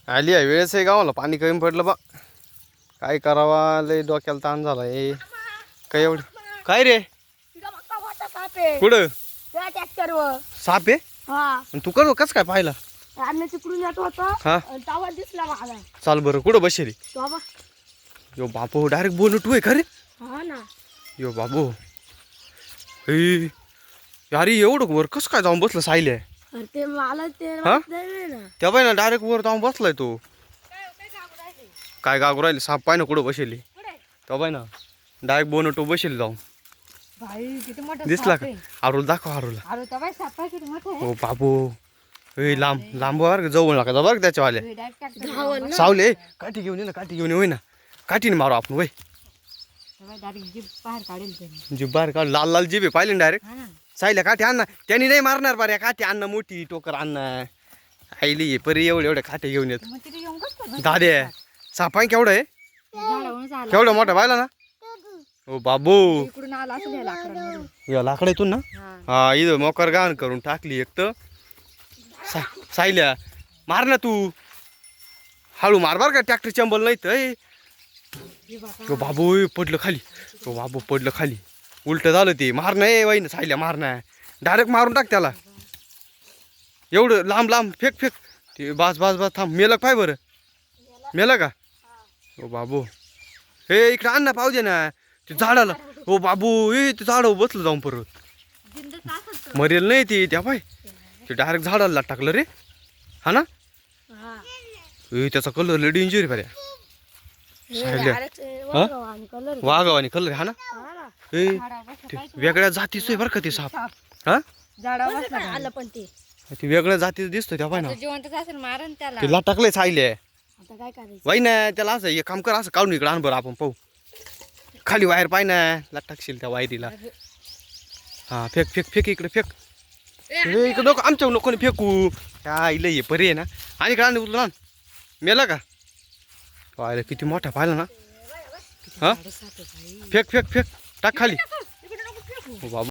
आली आहे वेळेस आहे गावाला पाणी कमी पडलं बा. काय करावा लय डोक्याला ताण झाला हे. काय एवढं काय रे कुठं ट्रॅक्टरवर साप आहे हा आणि तू कस काय पाहिला आम्ही तिकडून येत होतो हा तावा दिसला मला चाल बरं कुठं बसेल बाबा यो बापू डायरेक्ट बोलू आहे खरे हा ना यो बाबू हे यारी एवढं वर कसं काय जाऊन बसलं सायले अरे ते मला ते हा? माहित नाही ना त्या बाई ना डायरेक्ट वर जाऊन बसलाय तो काय गागू राहिले साप पाय ना कुठं बसेल त्या बाई ना डायरेक्ट बोनटो बसेल जाऊन भाई किती मोठा दिसला का आरुल दाखव आरुला अरे त्या बाई साप किती मोठा आहे हो बाबू ए लांब लांब वर जवळ नका बरं त्याच्यावाले धावल ना सावले काठी घेऊन ये ना काठी घेऊन ये होय ना काठीने मारू आपण वय डायरेक्ट जीभ बाहेर काढेल त्याने जीभ बाहेर काढ लाल लाल जीभ आहे पाहिले ना डायरेक्ट हा ना साईला काठी आण ना त्यांनी नाही मारणार बरं काठी आण ना मोठी टोकर आण ना आईली ये परी एवढे खाटे घेऊन येत मग तिथे येऊन कसं दादे सापाय केवढं आहे झाडावरून आला केवढं मोठं पाहिला ना ओ बाबू इकडून आला असं या लाकडांमधून या लाकडा इथून ना हा हा इथं मोकर गाण करून टाकली एक तर सायल्या मार ना तू हळू मार बर का ट्रॅक्टर चंबल नाही तर हे बाबा तो बाबू पडलं खाली तो बाबू पडलं खाली उलट झालं ते मारणं आहे वाईन सायल्या मारणं डायरेक्ट मारून टाक त्याला एवढं लांब लांब फेक फेक ते बास बास बास थांब मेलं पाय बरं मेलं का ओ बाबू हे इकडे आण ना पाहू दे ना ते झाडाला ओ बाबू ए ते झाडावर बसलं जाऊन परत जिंदच असत मरेल नाही ते त्या पाय ते डायरेक्ट झाडाला टाकलं रे हा ना हा ए त्याचा कलर लय डेंजर आहे बऱ्या सायल्या. कलर वाघावानी कलर हा ना हा ना ए झाडावर बसलं ते काय वेगळ्या जातीचं आहे बरं का ते साप हा झाडावर बसला आलं पण ते ते वेगळ्या जातीचं दिसतं त्या पाय ना जिवंतच असेल मारण त्याला ते टाकलंय सायले आता काय करायचं वाई ना त्याला असं एक काम कर असं काढून इकडं आण बरं आपण पाहू खाली वायर पाय ना टाकशील त्या वायरीला हा फेक फेक फेक इकडे फेक ए, इकडं नको आमच्या नको फेकू काय इलं ये परी आहे ना आणि इकडे आण उचलून आण मेला का पाहिलं किती मोठा पाहिला ना हा फेक फेक फेक टाक खाली हो बाबा